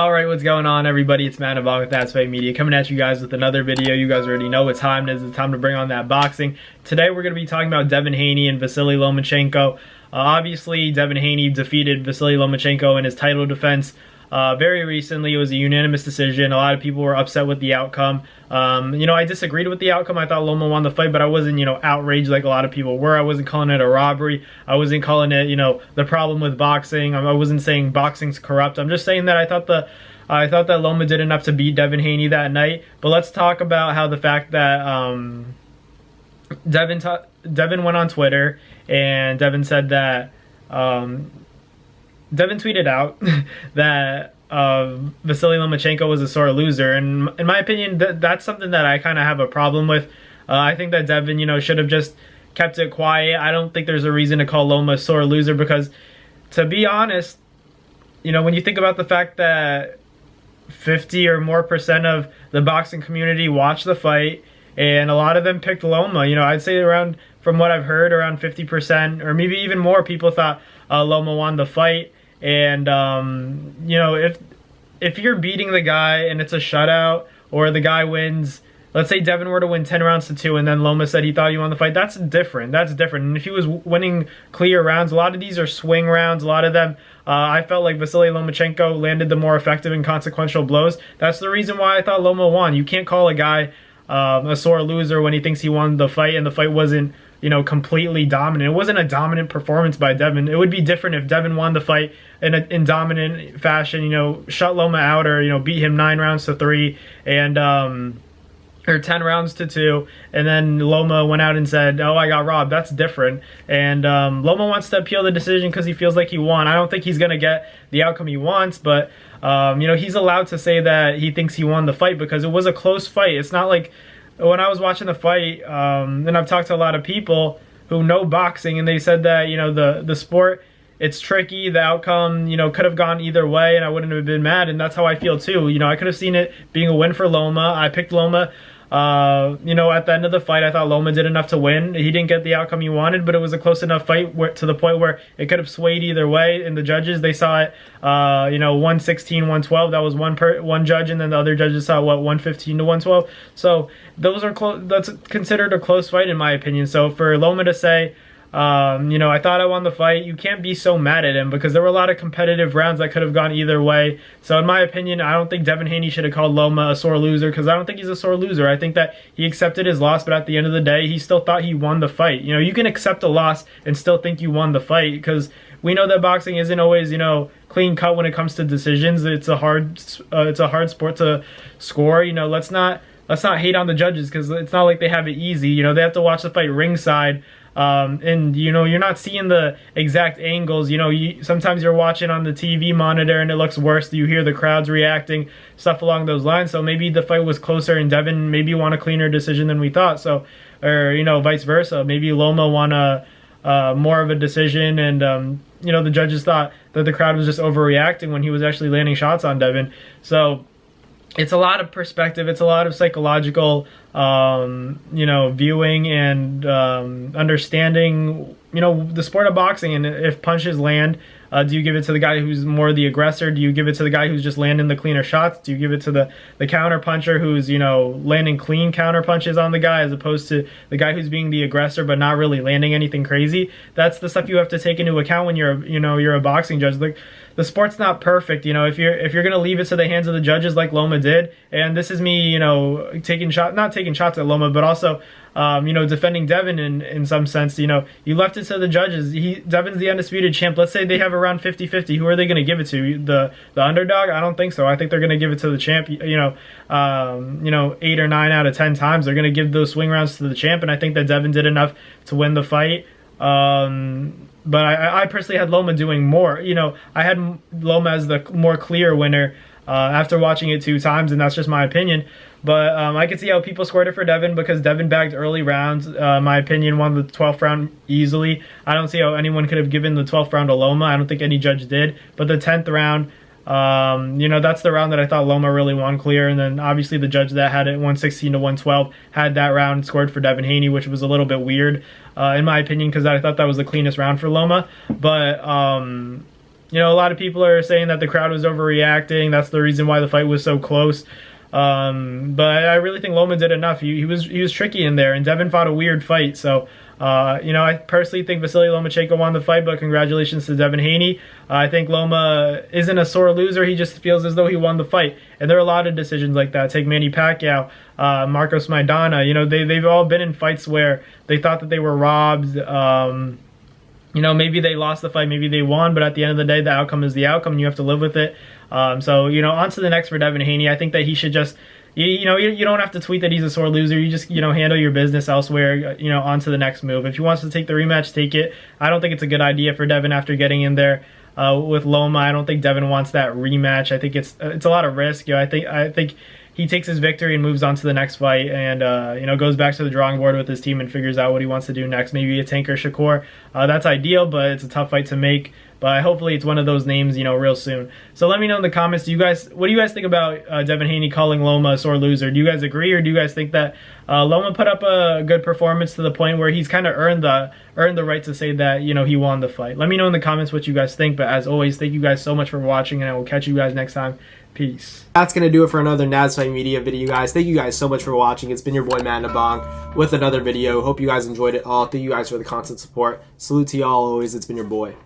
Alright, what's going on everybody? It's Matt with That's Fight Media coming at you guys with another video. You guys already know what time it is. It's time to bring on that boxing. Today we're going to be talking about Devin Haney and Vasily Lomachenko. Obviously, Devin Haney defeated Vasily Lomachenko in his title defense very recently. It was a unanimous decision. A lot of people were upset with the outcome. I disagreed with the outcome. I thought Loma won the fight, but I wasn't, outraged like a lot of people were. I wasn't calling it a robbery. I wasn't calling it, the problem with boxing. I wasn't saying boxing's corrupt. I'm just saying that I thought that Loma did enough to beat Devin Haney that night. But let's talk about how the fact that Devin went on Twitter and Devin said that Devin tweeted out that Vasily Lomachenko was a sore loser, and in my opinion, that's something that I kind of have a problem with. I think that Devin, should have just kept it quiet. I don't think there's a reason to call Loma a sore loser because, to be honest, when you think about the fact that 50 or more % of the boxing community watched the fight, and a lot of them picked Loma. I'd say around, from what I've heard, around 50% or maybe even more people thought Loma won the fight. And if you're beating the guy and it's a shutout, or the guy wins, let's say Devin were to win 10 rounds to 2 and then Loma said he thought he won the fight, that's different. And if he was winning clear rounds, a lot of these are swing rounds. A lot of them, I felt like Vasily Lomachenko landed the more effective and consequential blows. That's the reason why I thought Loma won. You can't call a guy a sore loser when he thinks he won the fight and the fight wasn't, completely dominant. It wasn't a dominant performance by Devin. It would be different if Devin won the fight in dominant fashion, shut Loma out, or, beat him 9 rounds to 3 and, or 10 rounds to 2, and then Loma went out and said, oh, I got robbed. That's different. And Loma wants to appeal the decision because he feels like he won. I don't think he's going to get the outcome he wants, but, he's allowed to say that he thinks he won the fight because it was a close fight. It's not like when I was watching the fight, and I've talked to a lot of people who know boxing, and they said that, the sport, it's tricky. The outcome, could have gone either way, and I wouldn't have been mad, and that's how I feel too. I could have seen it being a win for Loma. I picked Loma. At the end of the fight, I thought Loma did enough to win. He didn't get the outcome he wanted, but it was a close enough fight to the point where it could have swayed either way. And the judges, they saw it, 116, 112. That was one judge, and then the other judges saw, 115 to 112. So those are that's considered a close fight in my opinion. So for Loma to say, I thought I won the fight, you can't be so mad at him because there were a lot of competitive rounds that could have gone either way. So in my opinion, I don't think Devin Haney should have called Loma a sore loser because I don't think he's a sore loser. I think that he accepted his loss, but at the end of the day, he still thought he won the fight. You can accept a loss and still think you won the fight because we know that boxing isn't always, clean cut when it comes to decisions. It's a hard sport to score. Let's not hate on the judges because it's not like they have it easy. They have to watch the fight ringside. And you're not seeing the exact angles. Sometimes you're watching on the TV monitor and it looks worse. You hear the crowds reacting, stuff along those lines. So maybe the fight was closer and Devin maybe won a cleaner decision than we thought. So, or vice versa. Maybe Loma won a more of a decision, and the judges thought that the crowd was just overreacting when he was actually landing shots on Devin. So it's a lot of perspective. It's a lot of psychological, viewing and understanding, the sport of boxing. And if punches land, do you give it to the guy who's more the aggressor? Do you give it to the guy who's just landing the cleaner shots? Do you give it to the counter puncher who's, landing clean counter punches on the guy as opposed to the guy who's being the aggressor but not really landing anything crazy? That's the stuff you have to take into account when you're a boxing judge. The sport's not perfect. If you're gonna leave it to the hands of the judges like Loma did, and this is me, not taking shots at Loma, but also defending Devin in some sense. You left it to the judges. Devin's the undisputed champ. Let's say they have around 50-50. Who are they going to give it to? The underdog? I don't think so. I think they're going to give it to the champ. 8 or 9 out of 10 times they're going to give those swing rounds to the champ, and I think that Devin did enough to win the fight. But I personally had Loma doing more. I had Loma as the more clear winner after watching it 2 times, and that's just my opinion. But I could see how people scored it for Devin because Devin bagged early rounds. My opinion, won the 12th round easily. I don't see how anyone could have given the 12th round to Loma. I don't think any judge did. But the 10th round, that's the round that I thought Loma really won clear. And then obviously the judge that had it 116 to 112 had that round scored for Devin Haney, which was a little bit weird in my opinion because I thought that was the cleanest round for Loma. But a lot of people are saying that the crowd was overreacting. That's the reason why the fight was so close. But I really think Loma did enough. He was tricky in there, and Devin fought a weird fight. So, I personally think Vasily Lomachenko won the fight, but congratulations to Devin Haney. I think Loma isn't a sore loser. He just feels as though he won the fight. And there are a lot of decisions like that. Take Manny Pacquiao, Marcos Maidana. They've all been in fights where they thought that they were robbed. Maybe they lost the fight, maybe they won, but at the end of the day, the outcome is the outcome, and you have to live with it. On to the next for Devin Haney. I think that he should just, you don't have to tweet that he's a sore loser. You just, handle your business elsewhere, on to the next move. If he wants to take the rematch, take it. I don't think it's a good idea for Devin after getting in there with Loma. I don't think Devin wants that rematch. I think it's a lot of risk. I think he takes his victory and moves on to the next fight, and goes back to the drawing board with his team and figures out what he wants to do next. Maybe a Tank or Shakur. That's ideal, but it's a tough fight to make. But hopefully it's one of those names, real soon. So let me know in the comments. What do you guys think about Devin Haney calling Loma a sore loser? Do you guys agree, or do you guys think that Loma put up a good performance to the point where he's kind of earned the right to say that he won the fight? Let me know in the comments what you guys think. But as always, thank you guys so much for watching, and I will catch you guys next time. Peace. That's going to do it for another NASFight Media video, guys. Thank you guys so much for watching. It's been your boy, Manabong, with another video. Hope you guys enjoyed it all. Thank you guys for the constant support. Salute to y'all always. It's been your boy.